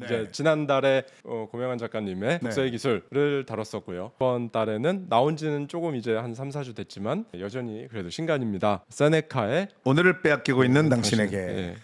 네. 이제 지난달에 고명환 작가님의 독서의 기술을 다뤘었고요. 이번 달에는 나온 지는 조금 이제 한 3, 4주 됐지만 여전히 그래도 신간입니다. 세네카의 오늘을 빼앗기고 있는 당신에게. 네.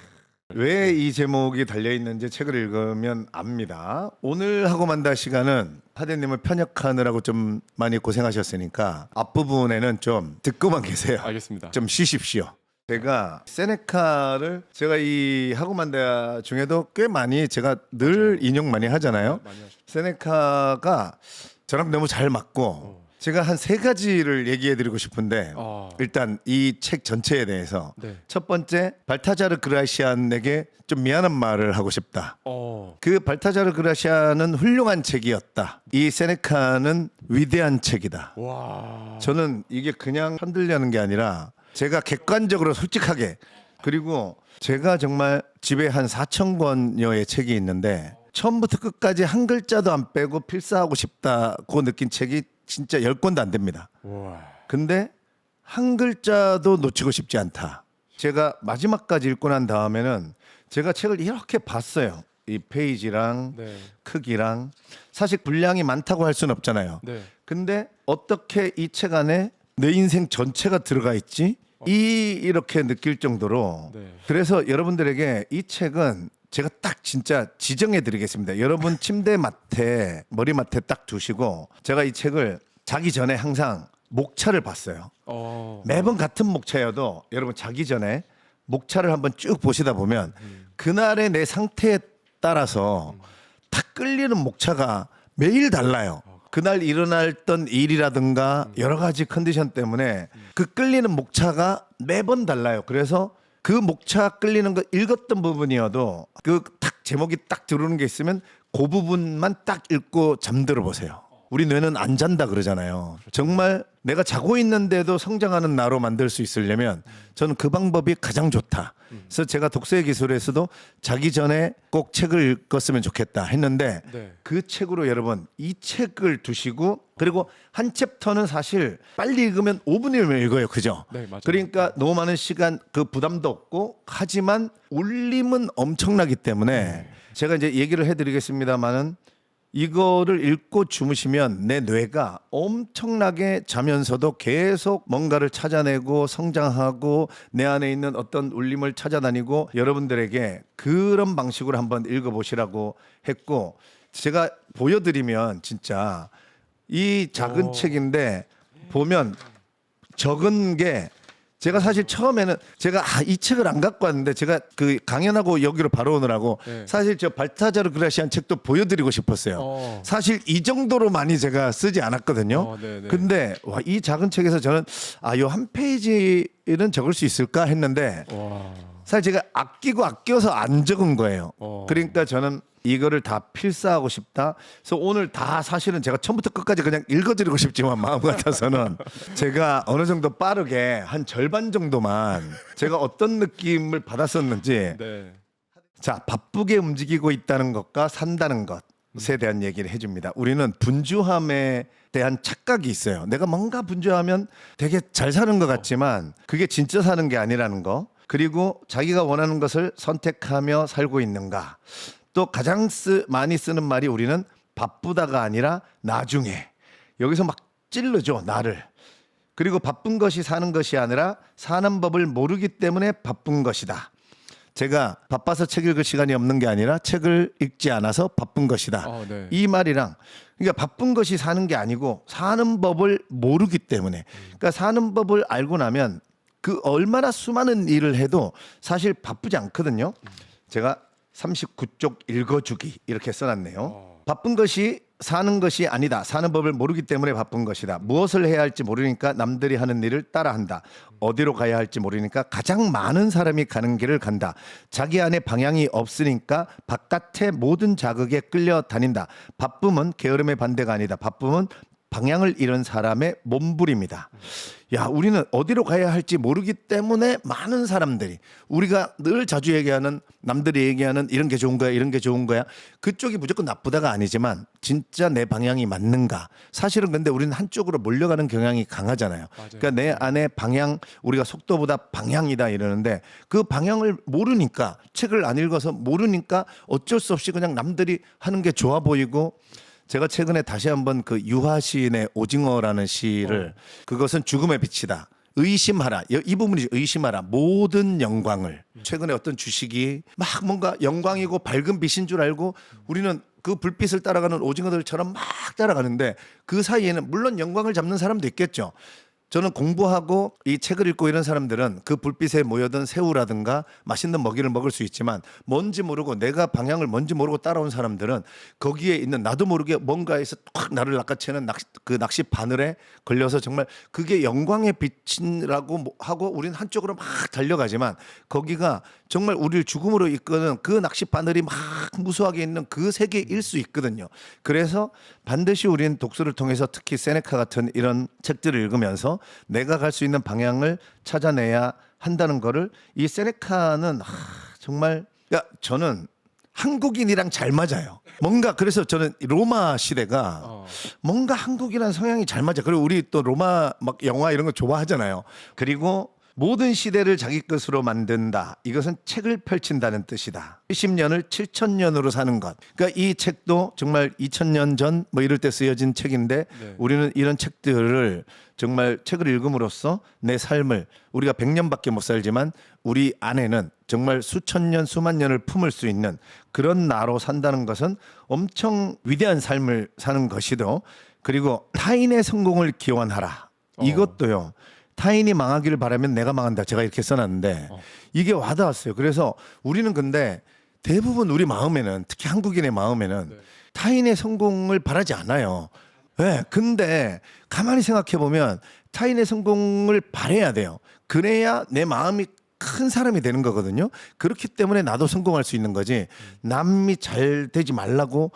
왜 이 제목이 달려있는지 책을 읽으면 압니다. 오늘 하고 만다 시간은 하대님을 편협하느라고 좀 많이 고생하셨으니까 앞부분에는 좀 듣고만 계세요. 알겠습니다. 좀 쉬십시오. 제가 세네카를 제가 이 하고 만다 중에도 꽤 많이 제가 늘 인용 많이 하잖아요. 많이 하셨죠. 세네카가 저랑 너무 잘 맞고 제가 한 세 가지를 얘기해 드리고 싶은데 일단 이 책 전체에 대해서 네. 첫 번째 발타자르 그라시안에게 좀 미안한 말을 하고 싶다. 그 발타자르 그라시안은 훌륭한 책이었다. 이 세네카는 위대한 책이다. 와. 저는 이게 그냥 편들려는 게 아니라 제가 객관적으로 솔직하게, 그리고 제가 정말 집에 한 4,000권여의 책이 있는데 처음부터 끝까지 한 글자도 안 빼고 필사하고 싶다고 느낀 책이 진짜 10권도 안 됩니다. 와. 근데 한 글자도 놓치고 싶지 않다. 제가 마지막까지 읽고 난 다음에는 제가 책을 이렇게 봤어요. 이 페이지랑 네. 크기랑. 사실 분량이 많다고 할 수는 없잖아요. 네. 근데 어떻게 이 책 안에 내 인생 전체가 들어가 있지? 이렇게 느낄 정도로. 네. 그래서 여러분들에게 이 책은 제가 딱 진짜 지정해 드리겠습니다. 여러분 침대맡에 머리맡에 딱 두시고, 제가 이 책을 자기 전에 항상 목차를 봤어요. 매번 같은 목차여도 여러분 자기 전에 목차를 한번 쭉 보시다 보면 그날의 내 상태에 따라서 딱 끌리는 목차가 매일 달라요. 그날 일어났던 일이라든가 여러 가지 컨디션 때문에 그 끌리는 목차가 매번 달라요. 그래서 그 목차 끌리는 거 읽었던 부분이어도 그 딱 제목이 딱 들어오는 게 있으면 그 부분만 딱 읽고 잠들어 보세요. 우리 뇌는 안 잔다 그러잖아요. 정말 내가 자고 있는데도 성장하는 나로 만들 수 있으려면 저는 그 방법이 가장 좋다. 그래서 제가 독서의 기술에서도 자기 전에 꼭 책을 읽었으면 좋겠다 했는데 네. 그 책으로 여러분 이 책을 두시고, 그리고 한 챕터는 사실 빨리 읽으면 5분이면 읽어요. 그죠? 네, 맞아요. 그러니까 너무 많은 시간 그 부담도 없고, 하지만 울림은 엄청나기 때문에 제가 이제 얘기를 해드리겠습니다만은 이거를 읽고 주무시면 내 뇌가 엄청나게 자면서도 계속 뭔가를 찾아내고 성장하고 내 안에 있는 어떤 울림을 찾아다니고, 여러분들에게 그런 방식으로 한번 읽어보시라고 했고, 제가 보여드리면 진짜 이 작은 책인데 보면 적은 게, 제가 사실 처음에는 제가 이 책을 안 갖고 왔는데 제가 그 강연하고 여기로 바로 오느라고 사실 저 발타자르 그라시안 책도 보여드리고 싶었어요. 사실 이 정도로 많이 제가 쓰지 않았거든요. 네네. 근데 와, 이 작은 책에서 저는 요 한 페이지는 적을 수 있을까 했는데 와. 사실 제가 아껴서 안 적은 거예요. 그러니까 저는 이거를 다 필사하고 싶다. 그래서 오늘 다 사실은 제가 처음부터 끝까지 그냥 읽어드리고 싶지만 마음 같아서는 제가 어느 정도 빠르게 한 절반 정도만 제가 어떤 느낌을 받았었는지. 네. 자, 바쁘게 움직이고 있다는 것과 산다는 것에 대한 얘기를 해줍니다. 우리는 분주함에 대한 착각이 있어요. 내가 뭔가 분주하면 되게 잘 사는 것 같지만 그게 진짜 사는 게 아니라는 거. 그리고 자기가 원하는 것을 선택하며 살고 있는가. 또 가장 많이 쓰는 말이 우리는 바쁘다가 아니라 나중에. 여기서 막 찔르죠, 나를. 그리고 바쁜 것이 사는 것이 아니라 사는 법을 모르기 때문에 바쁜 것이다. 제가 바빠서 책 읽을 시간이 없는 게 아니라 책을 읽지 않아서 바쁜 것이다. 네. 이 말이랑, 그러니까 바쁜 것이 사는 게 아니고 사는 법을 모르기 때문에. 그러니까 사는 법을 알고 나면 그 얼마나 수많은 일을 해도 사실 바쁘지 않거든요. 제가 39쪽 읽어주기 이렇게 써놨네요. 바쁜 것이 사는 것이 아니다. 사는 법을 모르기 때문에 바쁜 것이다. 무엇을 해야 할지 모르니까 남들이 하는 일을 따라한다. 어디로 가야 할지 모르니까 가장 많은 사람이 가는 길을 간다. 자기 안에 방향이 없으니까 바깥의 모든 자극에 끌려다닌다. 바쁨은 게으름의 반대가 아니다. 바쁨은 방향을 잃은 사람의 몸부림이다. 야, 우리는 어디로 가야 할지 모르기 때문에 많은 사람들이 우리가 늘 자주 얘기하는 남들이 얘기하는 이런 게 좋은 거야, 이런 게 좋은 거야. 그쪽이 무조건 나쁘다가 아니지만 진짜 내 방향이 맞는가. 사실은 근데 우리는 한쪽으로 몰려가는 경향이 강하잖아요. 그러니까 내 안에 방향, 우리가 속도보다 방향이다 이러는데 그 방향을 모르니까 책을 안 읽어서 모르니까 어쩔 수 없이 그냥 남들이 하는 게 좋아 보이고 제가 최근에 다시 한번 그 유화 시인의 오징어라는 시를 그것은 죽음의 빛이다. 의심하라. 이 부분이 의심하라. 모든 영광을. 최근에 어떤 주식이 막 뭔가 영광이고 밝은 빛인 줄 알고 우리는 그 불빛을 따라가는 오징어들처럼 막 따라가는데 그 사이에는 물론 영광을 잡는 사람도 있겠죠. 저는 공부하고 이 책을 읽고 이런 사람들은 그 불빛에 모여든 새우라든가 맛있는 먹이를 먹을 수 있지만 뭔지 모르고 내가 방향을 뭔지 모르고 따라온 사람들은 거기에 있는 나도 모르게 뭔가에서 탁 나를 낚아채는 그 낚시 바늘에 걸려서 정말 그게 영광의 빛이라고 하고 우리는 한쪽으로 막 달려가지만 거기가 정말 우리를 죽음으로 이끄는 그 낚시 바늘이 막 무수하게 있는 그 세계일 수 있거든요. 그래서 반드시 우리는 독서를 통해서 특히 세네카 같은 이런 책들을 읽으면서 내가 갈 수 있는 방향을 찾아내야 한다는 거를 이 세네카는 정말 저는 한국인이랑 잘 맞아요. 뭔가 그래서 저는 로마 시대가 뭔가 한국이라는 성향이 잘 맞아. 그리고 우리 또 로마 막 영화 이런 거 좋아하잖아요. 그리고 모든 시대를 자기 것으로 만든다. 이것은 책을 펼친다는 뜻이다. 70년을 7000년으로 사는 것. 그러니까 이 책도 정말 2000년 전 뭐 이럴 때 쓰여진 책인데 우리는 이런 책들을 정말 책을 읽음으로써 내 삶을 우리가 100년밖에 못 살지만 우리 안에는 정말 수천 년 수만 년을 품을 수 있는 그런 나로 산다는 것은 엄청 위대한 삶을 사는 것이도 그리고 타인의 성공을 기원하라. 이것도요. 타인이 망하기를 바라면 내가 망한다. 제가 이렇게 써놨는데 이게 와닿았어요. 그래서 우리는 근데 대부분 우리 마음에는 특히 한국인의 마음에는 타인의 성공을 바라지 않아요. 네, 근데 가만히 생각해 보면 타인의 성공을 바라야 돼요. 그래야 내 마음이 큰 사람이 되는 거거든요. 그렇기 때문에 나도 성공할 수 있는 거지. 남이 잘 되지 말라고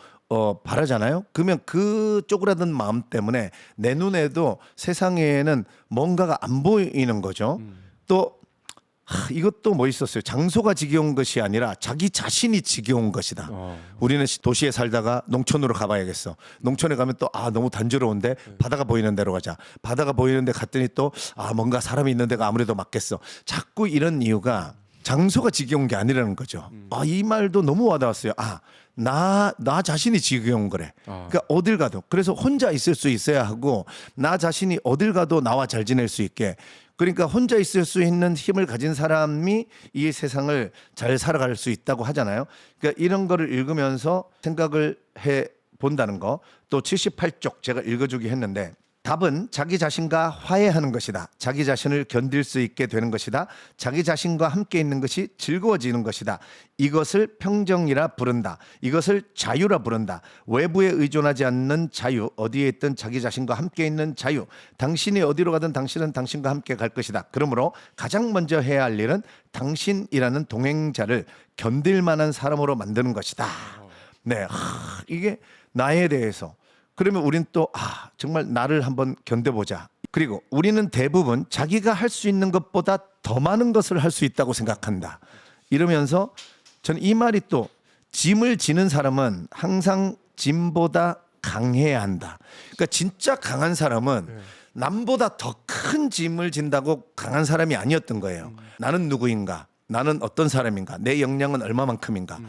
바라잖아요. 그러면 그 쪼그라든 마음 때문에 내 눈에도 세상에는 뭔가가 안 보이는 거죠. 또 이것도 뭐 있었어요. 장소가 지겨운 것이 아니라 자기 자신이 지겨운 것이다. 우리는 도시에 살다가 농촌으로 가봐야겠어. 농촌에 가면 또 너무 단조로운데 바다가 보이는 데로 가자. 바다가 보이는 데 갔더니 또 뭔가 사람이 있는 데가 아무래도 맞겠어. 자꾸 이런 이유가 장소가 지겨운 게 아니라는 거죠. 이 말도 너무 와닿았어요. 나 자신이 지겨운 거래. 그러니까 어딜 가도. 그래서 혼자 있을 수 있어야 하고 나 자신이 어딜 가도 나와 잘 지낼 수 있게. 그러니까 혼자 있을 수 있는 힘을 가진 사람이 이 세상을 잘 살아갈 수 있다고 하잖아요. 그러니까 이런 거를 읽으면서 생각을 해 본다는 거. 또 78쪽 제가 읽어주기 했는데 답은 자기 자신과 화해하는 것이다. 자기 자신을 견딜 수 있게 되는 것이다. 자기 자신과 함께 있는 것이 즐거워지는 것이다. 이것을 평정이라 부른다. 이것을 자유라 부른다. 외부에 의존하지 않는 자유, 어디에 있든 자기 자신과 함께 있는 자유. 당신이 어디로 가든 당신은 당신과 함께 갈 것이다. 그러므로 가장 먼저 해야 할 일은 당신이라는 동행자를 견딜 만한 사람으로 만드는 것이다. 네, 이게 나에 대해서 그러면 우린 또 정말 나를 한번 견뎌보자. 그리고 우리는 대부분 자기가 할 수 있는 것보다 더 많은 것을 할 수 있다고 생각한다. 이러면서 저는 이 말이 또 짐을 지는 사람은 항상 짐보다 강해야 한다. 그러니까 진짜 강한 사람은 남보다 더 큰 짐을 진다고 강한 사람이 아니었던 거예요. 나는 누구인가? 나는 어떤 사람인가? 내 역량은 얼마만큼인가?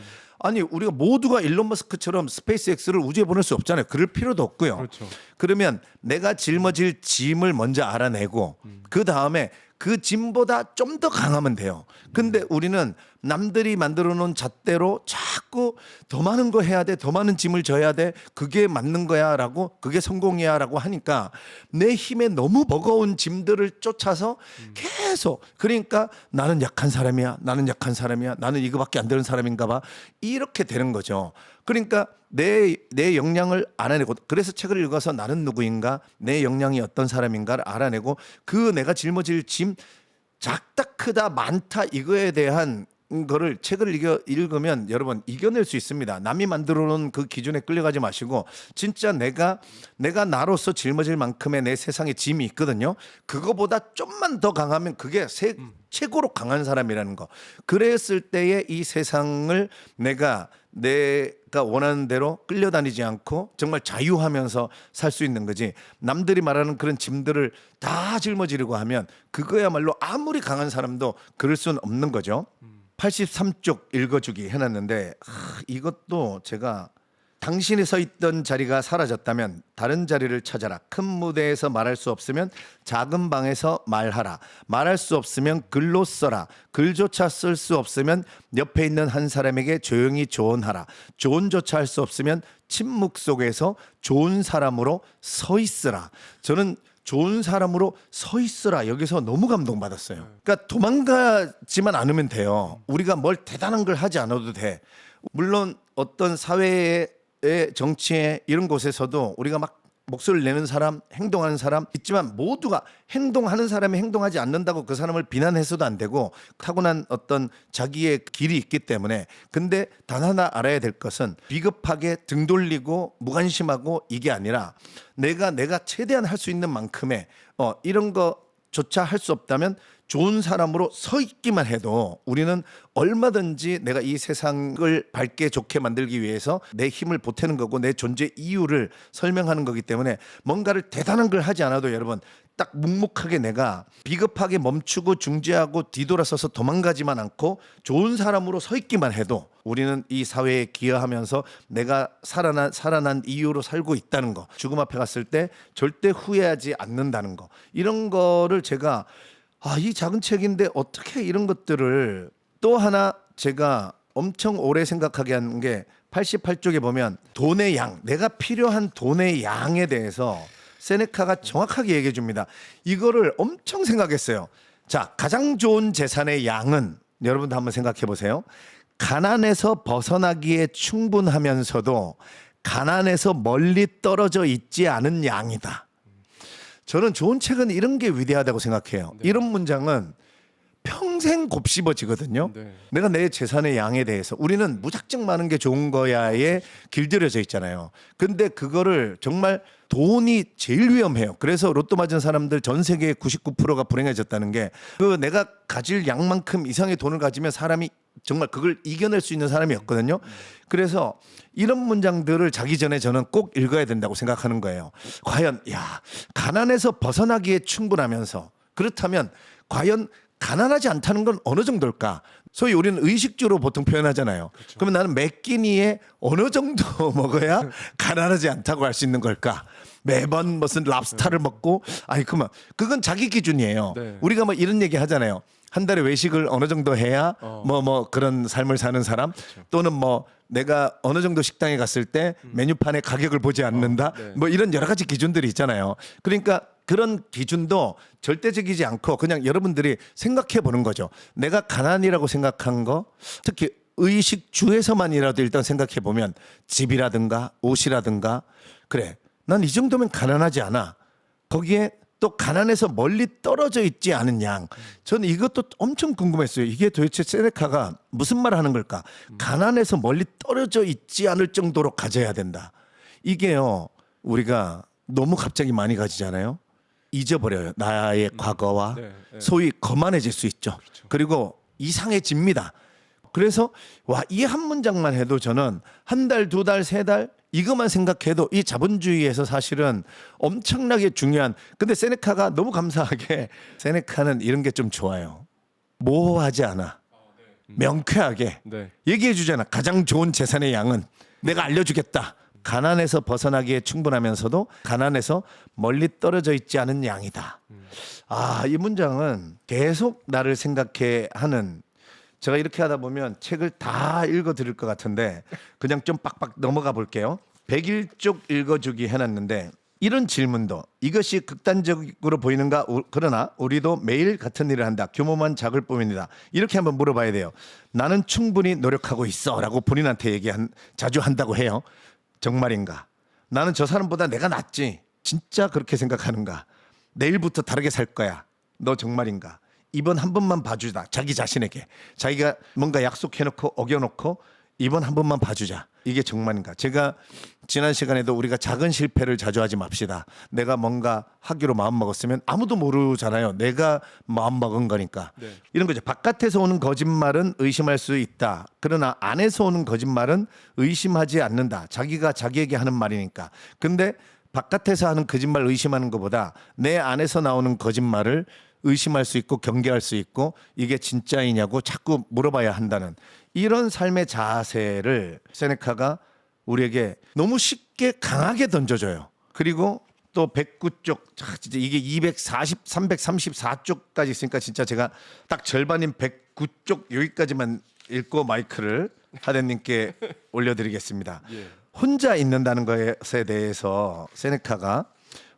아니 우리가 모두가 일론 머스크처럼 스페이스X를 우주에 보낼 수 없잖아요. 그럴 필요도 없고요. 그렇죠. 그러면 내가 짊어질 짐을 먼저 알아내고 그 다음에 그 짐보다 좀 더 강하면 돼요. 근데 우리는 남들이 만들어 놓은 잣대로 자꾸 더 많은 거 해야 돼, 더 많은 짐을 져야 돼, 그게 맞는 거야 라고, 그게 성공이야 라고 하니까 내 힘에 너무 버거운 짐들을 쫓아서 계속, 그러니까 나는 약한 사람이야, 나는 약한 사람이야, 나는 이거밖에 안 되는 사람인가 봐, 이렇게 되는 거죠. 그러니까 내 역량을 알아내고, 그래서 책을 읽어서 나는 누구인가, 내 역량이 어떤 사람인가를 알아내고 그 내가 짊어질 짐 작다 크다 많다 이거에 대한 거를 책을 읽으면 여러분 이겨낼 수 있습니다. 남이 만들어 놓은 그 기준에 끌려가지 마시고 진짜 내가 나로서 짊어질 만큼의 내 세상에 짐이 있거든요. 그거보다 좀만 더 강하면 그게 최고로 강한 사람이라는 거. 그랬을 때에 이 세상을 내가 원하는 대로 끌려다니지 않고 정말 자유하면서 살 수 있는 거지. 남들이 말하는 그런 짐들을 다 짊어지려고 하면 그거야말로 아무리 강한 사람도 그럴 수는 없는 거죠. 83쪽 읽어주기 해놨는데 이것도 제가 당신이 서 있던 자리가 사라졌다면 다른 자리를 찾아라. 큰 무대에서 말할 수 없으면 작은 방에서 말하라. 말할 수 없으면 글로 써라. 글조차 쓸 수 없으면 옆에 있는 한 사람에게 조용히 조언하라. 조언조차 할 수 없으면 침묵 속에서 좋은 사람으로 서 있으라. 저는 좋은 사람으로 서 있으라 여기서 너무 감동받았어요. 그러니까 도망가지만 않으면 돼요. 우리가 뭘 대단한 걸 하지 않아도 돼. 물론 어떤 사회의 정치에 이런 곳에서도 우리가 막 목소리를 내는 사람, 행동하는 사람 있지만 모두가 행동하는 사람이 행동하지 않는다고 그 사람을 비난해서도 안 되고 타고난 어떤 자기의 길이 있기 때문에 근데 단 하나 알아야 될 것은 비겁하게 등 돌리고 무관심하고 이게 아니라 내가 최대한 할 수 있는 만큼의 이런 거조차 할 수 없다면 좋은 사람으로 서 있기만 해도 우리는 얼마든지 내가 이 세상을 밝게 좋게 만들기 위해서 내 힘을 보태는 거고 내 존재 이유를 설명하는 거기 때문에 뭔가를 대단한 걸 하지 않아도 여러분 딱 묵묵하게 내가 비겁하게 멈추고 중지하고 뒤돌아서서 도망가지만 않고 좋은 사람으로 서 있기만 해도 우리는 이 사회에 기여하면서 내가 살아난 이유로 살고 있다는 거, 죽음 앞에 갔을 때 절대 후회하지 않는다는 거, 이런 거를 제가 이 작은 책인데 어떻게 이런 것들을. 또 하나 제가 엄청 오래 생각하게 하는 게 88쪽에 보면 돈의 양, 내가 필요한 돈의 양에 대해서 세네카가 정확하게 얘기해 줍니다. 이거를 엄청 생각했어요. 자, 가장 좋은 재산의 양은 여러분도 한번 생각해 보세요. 가난에서 벗어나기에 충분하면서도 가난에서 멀리 떨어져 있지 않은 양이다. 저는 좋은 책은 이런 게 위대하다고 생각해요. 네. 이런 문장은 평생 곱씹어지거든요. 네. 내가 내 재산의 양에 대해서 우리는 무작정 많은 게 좋은 거야에 길들여져 있잖아요. 근데 그거를 정말 돈이 제일 위험해요. 그래서 로또 맞은 사람들 전 세계의 99%가 불행해졌다는 게 그 내가 가질 양만큼 이상의 돈을 가지면 사람이 정말 그걸 이겨낼 수 있는 사람이었거든요. 그래서 이런 문장들을 자기 전에 저는 꼭 읽어야 된다고 생각하는 거예요. 과연 가난에서 벗어나기에 충분하면서 그렇다면 과연 가난하지 않다는 건 어느 정도일까? 소위 우리는 의식주로 보통 표현하잖아요. 그렇죠. 그러면 나는 몇 끼니에 어느 정도 먹어야 가난하지 않다고 할 수 있는 걸까? 매번 무슨 랍스타를 먹고 그건 자기 기준이에요. 네. 우리가 뭐 이런 얘기 하잖아요. 한 달에 외식을 어느 정도 해야 그런 삶을 사는 사람. 그렇죠. 또는 내가 어느 정도 식당에 갔을 때 메뉴판의 가격을 보지 않는다. 네. 이런 여러 가지 기준들이 있잖아요. 그러니까 그런 기준도 절대적이지 않고 그냥 여러분들이 생각해 보는 거죠. 내가 가난이라고 생각한 거, 특히 의식주에서만이라도 일단 생각해 보면 집이라든가 옷이라든가, 그래, 난 이 정도면 가난하지 않아. 거기에 또 가난에서 멀리 떨어져 있지 않은 양. 저는 이것도 엄청 궁금했어요. 이게 도대체 세네카가 무슨 말을 하는 걸까? 가난에서 멀리 떨어져 있지 않을 정도로 가져야 된다. 이게요, 우리가 너무 갑자기 많이 가지잖아요. 잊어버려요. 나의 과거와 소위 거만해질 수 있죠. 그렇죠. 그리고 이상해집니다. 그래서 이 한 문장만 해도 저는 한 달, 두 달, 세 달 이것만 생각해도 이 자본주의에서 사실은 엄청나게 중요한. 근데 세네카가 너무 감사하게 세네카는 이런 게 좀 좋아요. 모호하지 않아. 명쾌하게 얘기해 주잖아. 가장 좋은 재산의 양은 내가 알려주겠다. 가난에서 벗어나기에 충분하면서도 가난에서 멀리 떨어져 있지 않은 양이다. 이 문장은 계속 나를 생각해 하는. 제가 이렇게 하다 보면 책을 다 읽어 드릴 것 같은데 그냥 좀 빡빡 넘어가 볼게요. 101쪽 읽어주기 해놨는데 이런 질문도, 이것이 극단적으로 보이는가? 그러나 우리도 매일 같은 일을 한다. 규모만 작을 뿐입니다. 이렇게 한번 물어봐야 돼요. 나는 충분히 노력하고 있어 라고 본인한테 자주 한다고 해요. 정말인가? 나는 저 사람보다 내가 낫지. 진짜 그렇게 생각하는가? 내일부터 다르게 살 거야. 너 정말인가? 이번 한 번만 봐주자. 자기 자신에게 자기가 뭔가 약속해놓고 어겨놓고 이번 한 번만 봐주자. 이게 정말인가? 제가 지난 시간에도 우리가 작은 실패를 자주 하지 맙시다. 내가 뭔가 하기로 마음 먹었으면 아무도 모르잖아요. 내가 마음 먹은 거니까. 네. 이런 거죠. 바깥에서 오는 거짓말은 의심할 수 있다. 그러나 안에서 오는 거짓말은 의심하지 않는다. 자기가 자기에게 하는 말이니까. 근데 바깥에서 하는 거짓말 의심하는 것보다 내 안에서 나오는 거짓말을 의심할 수 있고 경계할 수 있고 이게 진짜이냐고 자꾸 물어봐야 한다는 이런 삶의 자세를 세네카가 우리에게 너무 쉽게 강하게 던져줘요. 그리고 또 109쪽 진짜 이게 240, 334쪽까지 있으니까 진짜 제가 딱 절반인 109쪽 여기까지만 읽고 마이크를 하대님께 올려드리겠습니다. 예. 혼자 있는다는 것에 대해서 세네카가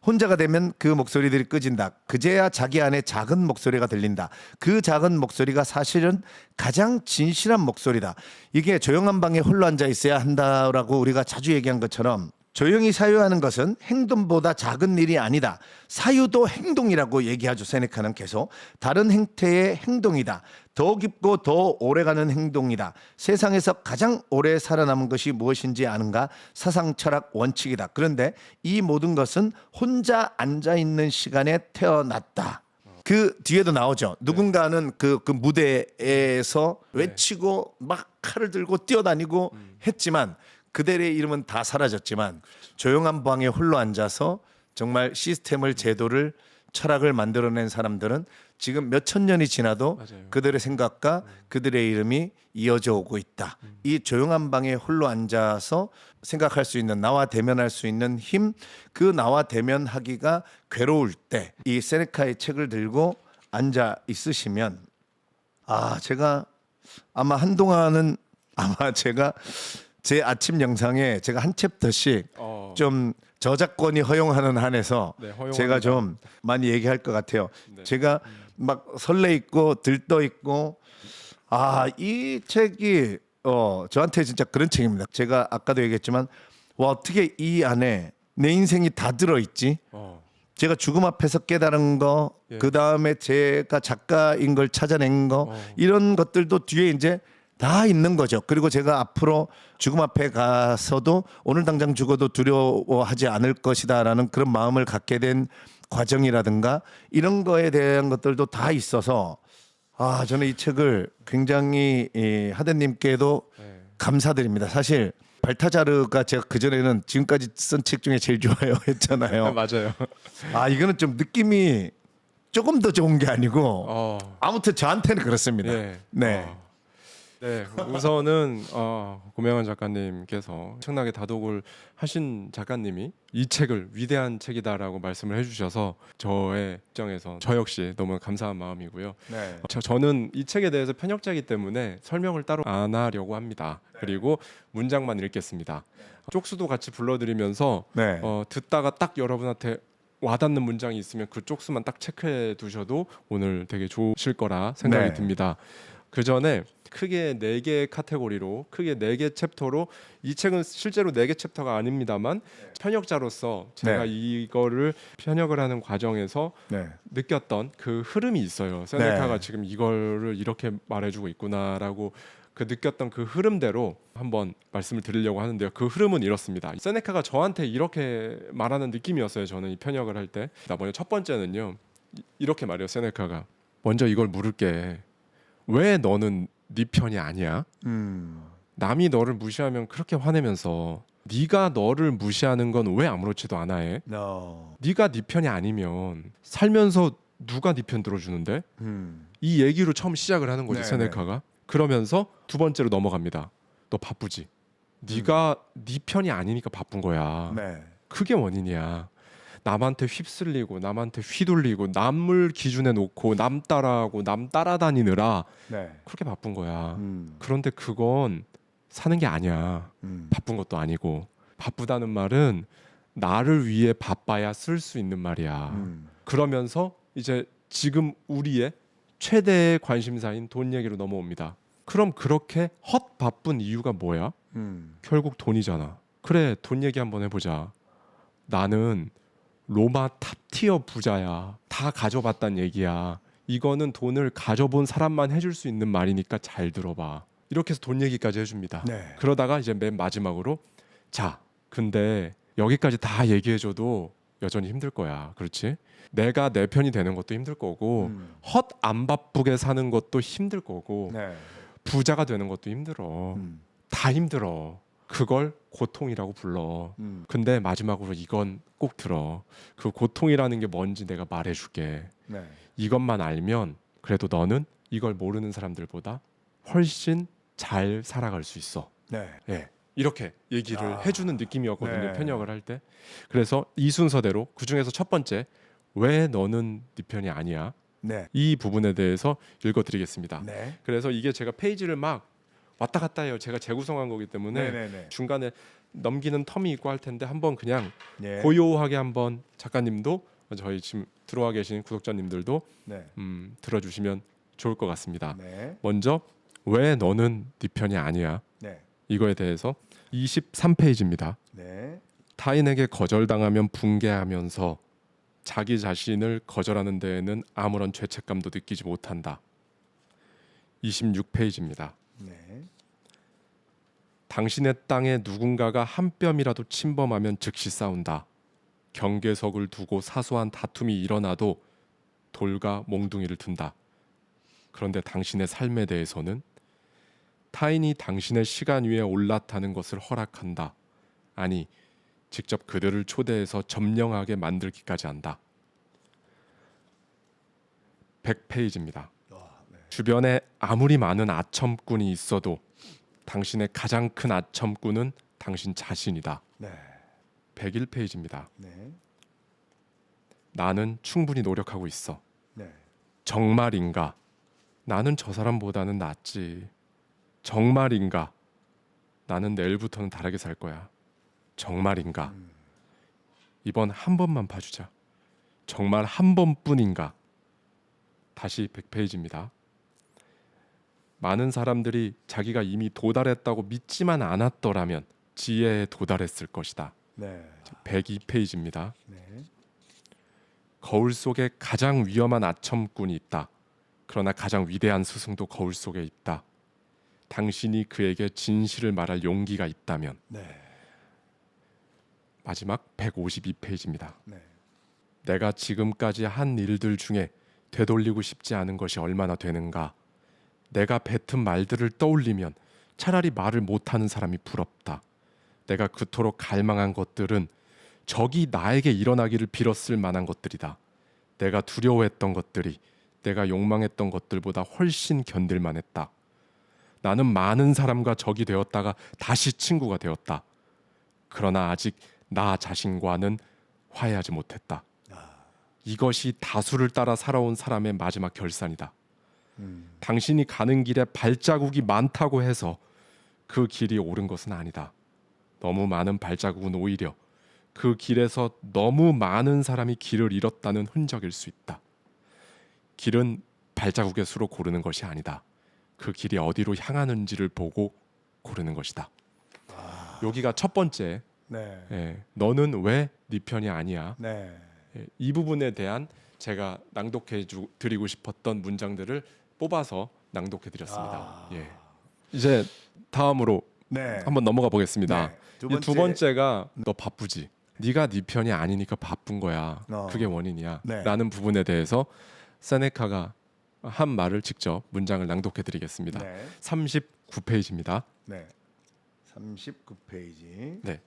혼자가 되면 그 목소리들이 끄진다. 그제야 자기 안에 작은 목소리가 들린다. 그 작은 목소리가 사실은 가장 진실한 목소리다. 이게 조용한 방에 홀로 앉아 있어야 한다라고 우리가 자주 얘기한 것처럼 조용히 사유하는 것은 행동보다 작은 일이 아니다. 사유도 행동이라고 얘기하죠. 세네카는 계속. 다른 행태의 행동이다. 더 깊고 더 오래가는 행동이다. 세상에서 가장 오래 살아남은 것이 무엇인지 아는가? 사상, 철학, 원칙이다. 그런데 이 모든 것은 혼자 앉아있는 시간에 태어났다. 그 뒤에도 나오죠. 누군가는 그 무대에서 외치고 막 칼을 들고 뛰어다니고 했지만 그들의 이름은 다 사라졌지만 조용한 방에 홀로 앉아서 정말 시스템을 제도를 철학을 만들어낸 사람들은 지금 몇천 년이 지나도 맞아요. 그들의 생각과 그들의 이름이 이어져 오고 있다. 이 조용한 방에 홀로 앉아서 생각할 수 있는 나와 대면할 수 있는 힘, 그 나와 대면하기가 괴로울 때 이 세네카의 책을 들고 앉아 있으시면 제가 아마 한동안은 제가 제 아침 영상에 제가 한 챕터씩 좀 저작권이 허용하는 한에서 네, 허용합니다. 제가 좀 많이 얘기할 것 같아요. 네. 제가 막 설레 있고 들떠 있고 이 책이 저한테 진짜 그런 책입니다. 제가 아까도 얘기했지만 와 어떻게 이 안에 내 인생이 다 들어 있지? 제가 죽음 앞에서 깨달은 거, 예. 그 다음에 제가 작가인 걸 찾아낸 거 이런 것들도 뒤에 이제 다 있는 거죠. 그리고 제가 앞으로 죽음 앞에 가서도 오늘 당장 죽어도 두려워하지 않을 것이다라는 그런 마음을 갖게 된 과정이라든가 이런 거에 대한 것들도 다 있어서 저는 이 책을 굉장히 하대님께도 네. 감사드립니다. 사실 발타자르가 제가 그전에는 지금까지 쓴 책 중에 제일 좋아요 했잖아요. 맞아요. 이거는 좀 느낌이 조금 더 좋은 게 아니고 아무튼 저한테는 그렇습니다. 예. 네. 네, 우선은 고명환 작가님께서 엄청나게 다독을 하신 작가님이 이 책을 위대한 책이다라고 말씀을 해주셔서 저의 입장에서 저 역시 너무 감사한 마음이고요. 네. 저는 이 책에 대해서 편협자이기 때문에 설명을 따로 안 하려고 합니다. 그리고 문장만 읽겠습니다. 쪽수도 같이 불러드리면서 네. 듣다가 딱 여러분한테 와닿는 문장이 있으면 그 쪽수만 딱 체크해 두셔도 오늘 되게 좋으실 거라 생각이 네. 듭니다. 그 전에 크게 4개의 카테고리로 크게 4개 챕터로 이 책은 실제로 4개 챕터가 아닙니다만 편역자로서 제가 네. 이거를 편역을 하는 과정에서 네. 느꼈던 그 흐름이 있어요. 세네카가 네. 지금 이거를 이렇게 말해주고 있구나라고 그 느꼈던 그 흐름대로 한번 말씀을 드리려고 하는데요. 그 흐름은 이렇습니다. 세네카가 저한테 이렇게 말하는 느낌이었어요. 저는 이 편역을 할 때. 먼저 첫 번째는요. 이렇게 말해요. 세네카가. 먼저 이걸 물을게. 왜 너는 네 편이 아니야? 남이 너를 무시하면 그렇게 화내면서 네가 너를 무시하는 건 왜 아무렇지도 않아 해? No. 네가 네 편이 아니면 살면서 누가 네 편 들어주는데? 이 얘기로 처음 시작을 하는 거지. 네, 세네카가. 그러면서 두 번째로 넘어갑니다. 너 바쁘지? 네가 네 편이 아니니까 바쁜 거야. 네. 그게 원인이야. 남한테 휩쓸리고 남한테 휘둘리고 남을 기준에 놓고 남 따라하고 남 따라다니느라 네. 그렇게 바쁜 거야. 그런데 그건 사는 게 아니야. 바쁜 것도 아니고. 바쁘다는 말은 나를 위해 바빠야 쓸 수 있는 말이야. 그러면서 이제 지금 우리의 최대의 관심사인 돈 얘기로 넘어옵니다. 그럼 그렇게 헛 바쁜 이유가 뭐야? 결국 돈이잖아. 그래, 돈 얘기 한번 해보자. 나는 로마 탑티어 부자야. 다 가져봤단 얘기야. 이거는 돈을 가져본 사람만 해줄 수 있는 말이니까 잘 들어봐. 이렇게 해서 돈 얘기까지 해줍니다. 네. 그러다가 이제 맨 마지막으로 자, 근데 여기까지 다 얘기해줘도 여전히 힘들 거야. 그렇지? 내가 내 편이 되는 것도 힘들 거고 헛 안 바쁘게 사는 것도 힘들 거고 네. 부자가 되는 것도 힘들어. 다 힘들어. 그걸 고통이라고 불러. 근데 마지막으로 이건 꼭 들어. 그 고통이라는 게 뭔지 내가 말해줄게. 네. 이것만 알면 그래도 너는 이걸 모르는 사람들보다 훨씬 잘 살아갈 수 있어. 네. 예. 이렇게 얘기를 해주는 느낌이었거든요. 네. 편역을 할 때. 그래서 이 순서대로 그 중에서 첫 번째 왜 너는 네 편이 아니야? 네. 이 부분에 대해서 읽어드리겠습니다. 네. 그래서 이게 제가 페이지를 막 왔다 갔다 해요. 제가 재구성한 거기 때문에 네. 중간에 넘기는 텀이 있고 할 텐데 한번 그냥 네. 고요하게 한번 작가님도 저희 지금 들어와 계신 구독자님들도 네. 들어주시면 좋을 것 같습니다. 네. 먼저 왜 너는 네 편이 아니야? 네. 이거에 대해서 23페이지입니다. 네. 타인에게 거절당하면 붕괴하면서 자기 자신을 거절하는 데에는 아무런 죄책감도 느끼지 못한다. 26페이지입니다. 네. 당신의 땅에 누군가가 한 뼘이라도 침범하면 즉시 싸운다. 경계석을 두고 사소한 다툼이 일어나도 돌과 몽둥이를 둔다. 그런데 당신의 삶에 대해서는 타인이 당신의 시간 위에 올라타는 것을 허락한다. 아니, 직접 그들을 초대해서 점령하게 만들기까지 한다. 100페이지입니다. 네. 주변에 아무리 많은 아첨꾼이 있어도 당신의 가장 큰 아첨꾼은 당신 자신이다. 네. 101페이지입니다. 네. 나는 충분히 노력하고 있어. 네. 정말인가? 나는 저 사람보다는 낫지. 정말인가? 나는 내일부터는 다르게 살 거야. 정말인가? 이번 한 번만 봐주자. 정말 한 번뿐인가? 다시 100페이지입니다. 많은 사람들이 자기가 이미 도달했다고 믿지만 않았더라면 지혜에 도달했을 것이다. 네. 102페이지입니다. 네. 거울 속에 가장 위험한 아첨꾼이 있다. 그러나 가장 위대한 스승도 거울 속에 있다. 당신이 그에게 진실을 말할 용기가 있다면. 네. 마지막 152페이지입니다. 네. 내가 지금까지 한 일들 중에 되돌리고 싶지 않은 것이 얼마나 되는가. 내가 뱉은 말들을 떠올리면 차라리 말을 못하는 사람이 부럽다. 내가 그토록 갈망한 것들은 적이 나에게 일어나기를 빌었을 만한 것들이다. 내가 두려워했던 것들이 내가 욕망했던 것들보다 훨씬 견딜만했다. 나는 많은 사람과 적이 되었다가 다시 친구가 되었다. 그러나 아직 나 자신과는 화해하지 못했다. 이것이 다수를 따라 살아온 사람의 마지막 결산이다. 당신이 가는 길에 발자국이 많다고 해서 그 길이 옳은 것은 아니다. 너무 많은 발자국은 오히려 그 길에서 너무 많은 사람이 길을 잃었다는 흔적일 수 있다. 길은 발자국의 수로 고르는 것이 아니다. 그 길이 어디로 향하는지를 보고 고르는 것이다. 여기가 첫 번째. 네. 예, 너는 왜 네 편이 아니야? 네. 예, 이 부분에 대한 제가 낭독해 드리고 싶었던 문장들을 뽑아서 낭독해 드렸습니다. 예. 이제 다음으로 네. 한번 넘어가 보겠습니다. 네. 이 두 번째가 너 바쁘지? 네가 네 편이 아니니까 바쁜 거야. 어. 그게 원인이야. 네. 라는 부분에 대해서 세네카가 한 말을 직접 문장을 낭독해 드리겠습니다. 네. 39페이지입니다. 네. 39페이지. 네.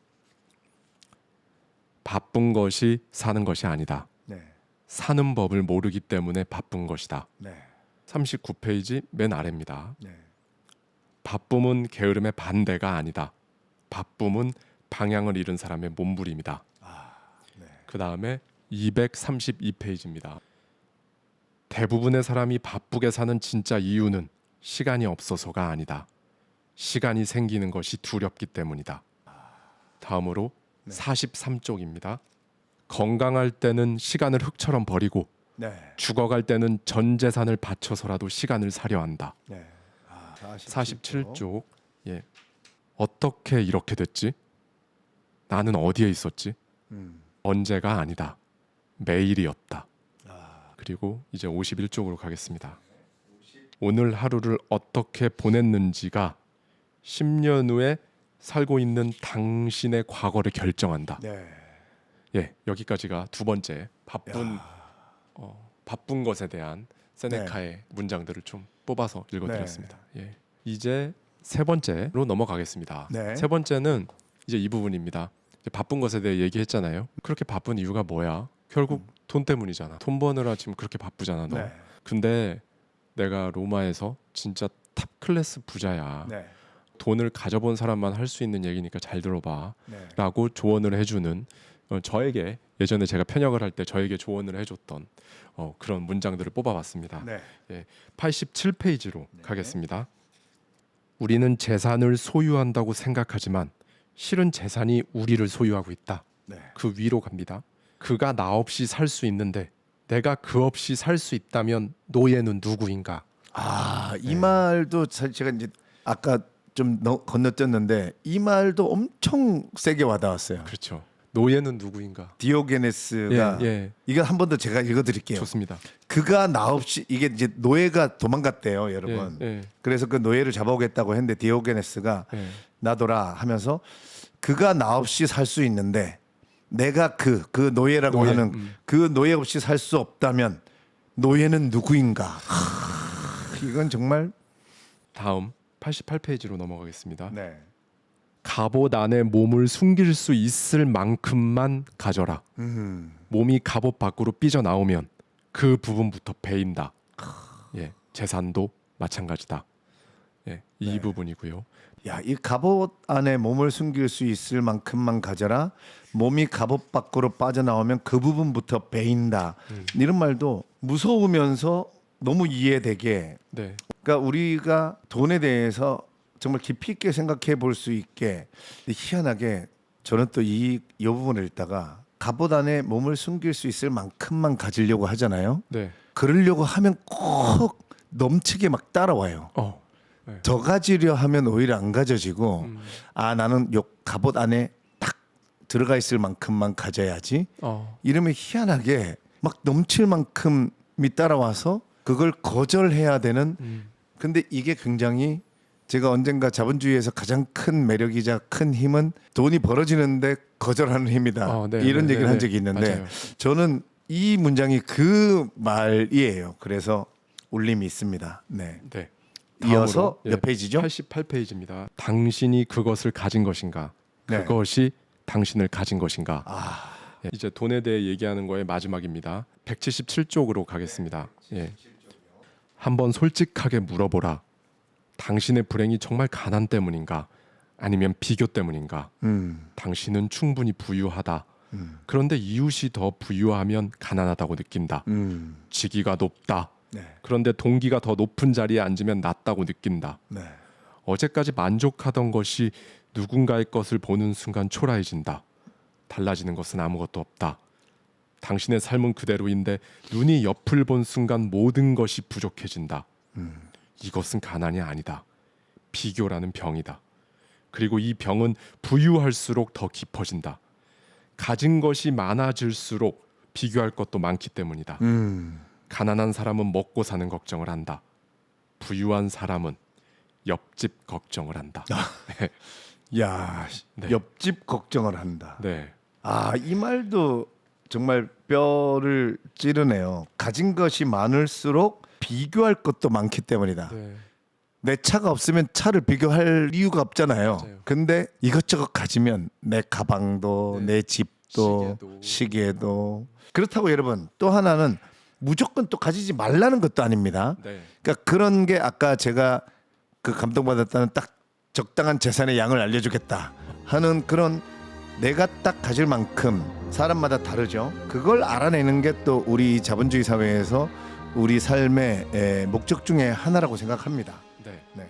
바쁜 것이 사는 것이 아니다. 네. 사는 법을 모르기 때문에 바쁜 것이다. 네. 39페이지 맨 아래입니다. 네. 바쁨은 게으름의 반대가 아니다. 바쁨은 방향을 잃은 사람의 몸부림이다. 네. 그 다음에 232페이지입니다. 대부분의 사람이 바쁘게 사는 진짜 이유는 시간이 없어서가 아니다. 시간이 생기는 것이 두렵기 때문이다. 다음으로 43쪽입니다. 건강할 때는 시간을 흙처럼 버리고 네. 죽어갈 때는 전 재산을 바쳐서라도 시간을 사려 한다. 네. 47쪽. 예. 어떻게 이렇게 됐지? 나는 어디에 있었지? 언제가 아니다. 매일이었다. 그리고 이제 51쪽으로 가겠습니다. 오늘 하루를 어떻게 보냈는지가 10년 후에 살고 있는 당신의 과거를 결정한다. 네. 예, 여기까지가 두 번째 바쁜 것에 대한 세네카의 문장들을 좀 뽑아서 읽어드렸습니다. 예, 이제 세 번째로 넘어가겠습니다. 네. 세 번째는 이제 이 부분입니다. 이제 바쁜 것에 대해 얘기했잖아요. 그렇게 바쁜 이유가 뭐야? 결국 돈 때문이잖아. 돈 버느라 지금 그렇게 바쁘잖아, 너. 네. 근데 내가 로마에서 진짜 탑 클래스 부자야. 네. 돈을 가져본 사람만 할 수 있는 얘기니까 잘 들어봐. 네. 라고 조언을 해주는 저에게 예전에 제가 편역을 할 때 저에게 조언을 해줬던 그런 문장들을 뽑아봤습니다. 네. 87페이지로 네. 가겠습니다. 우리는 재산을 소유한다고 생각하지만 실은 재산이 우리를 소유하고 있다. 네. 그 위로 갑니다. 그가 나 없이 살 수 있는데 내가 그 없이 살 수 있다면 노예는 누구인가? 이 말도 사실 제가 이제 아까 좀 건너뛰었는데 이 말도 엄청 세게 와닿았어요. 그렇죠. 노예는 누구인가? 디오게네스가 이거 한 번 더 제가 읽어드릴게요. 좋습니다. 그가 나 없이 이게 이제 노예가 도망갔대요, 여러분. 그래서 그 노예를 잡아오겠다고 했는데 디오게네스가 나더라 하면서 그가 나 없이 살 수 있는데 내가 그 노예라고 노예, 하는 그 노예 없이 살 수 없다면 노예는 누구인가? 이건 정말 다음 88페이지로 넘어가겠습니다. 네. 갑옷 안에 몸을 숨길 수 있을 만큼만 가져라. 몸이 갑옷 밖으로 삐져나오면 그 부분부터 베인다. 예, 재산도 마찬가지다. 예, 이 네. 부분이고요. 야, 이 갑옷 안에 몸을 숨길 수 있을 만큼만 가져라. 몸이 갑옷 밖으로 빠져나오면 그 부분부터 베인다. 이런 말도 무서우면서 너무 이해되게. 네, 그러니까 우리가 돈에 대해서 정말 깊이 있게 생각해 볼 수 있게. 희한하게 저는 또 이 부분을 읽다가 갑옷 안에 몸을 숨길 수 있을 만큼만 가지려고 하잖아요. 네, 그러려고 하면 꼭 넘치게 막 따라와요. 네. 더 가지려 하면 오히려 안 가져지고 나는 요 갑옷 안에 딱 들어가 있을 만큼만 가져야지. 이러면 희한하게 막 넘칠 만큼이 따라와서 그걸 거절해야 되는. 근데 이게 굉장히 제가 언젠가 자본주의에서 가장 큰 매력이자 큰 힘은 돈이 벌어지는데 거절하는 힘이다. 네, 이런 네, 얘기를 네, 한 네. 적이 있는데 맞아요. 저는 이 문장이 그 말이에요. 그래서 울림이 있습니다. 네. 네. 이어서 다음으로, 몇 페이지죠? 88페이지입니다. 당신이 그것을 가진 것인가? 네. 그것이 당신을 가진 것인가? 아, 예, 이제 돈에 대해 얘기하는 거의 마지막입니다. 177쪽으로 가겠습니다. 예. 한번 솔직하게 물어보라. 당신의 불행이 정말 가난 때문인가? 아니면 비교 때문인가? 당신은 충분히 부유하다. 그런데 이웃이 더 부유하면 가난하다고 느낀다. 직위가 높다. 네. 그런데 동기가 더 높은 자리에 앉으면 낮다고 느낀다. 네. 어제까지 만족하던 것이 누군가의 것을 보는 순간 초라해진다. 달라지는 것은 아무것도 없다. 당신의 삶은 그대로인데 눈이 옆을 본 순간 모든 것이 부족해진다. 이것은 가난이 아니다. 비교라는 병이다. 그리고 이 병은 부유할수록 더 깊어진다. 가진 것이 많아질수록 비교할 것도 많기 때문이다. 가난한 사람은 먹고 사는 걱정을 한다. 부유한 사람은 옆집 걱정을 한다. 야, 네. 옆집 걱정을 한다. 네, 이 말도 정말 뼈를 찌르네요. 가진 것이 많을수록 비교할 것도 많기 때문이다. 네. 내 차가 없으면 차를 비교할 이유가 없잖아요. 맞아요. 근데 이것저것 가지면 내 가방도 네. 내 집도 시계도 그렇다고 여러분 또 하나는 무조건 또 가지지 말라는 것도 아닙니다. 네. 그러니까 그런 게 아까 제가 그 감동받았다는 딱 적당한 재산의 양을 알려주겠다 하는 그런 내가 딱 가질 만큼 사람마다 다르죠. 그걸 알아내는 게 또 우리 자본주의 사회에서 우리 삶의 목적 중에 하나라고 생각합니다. 네. 네.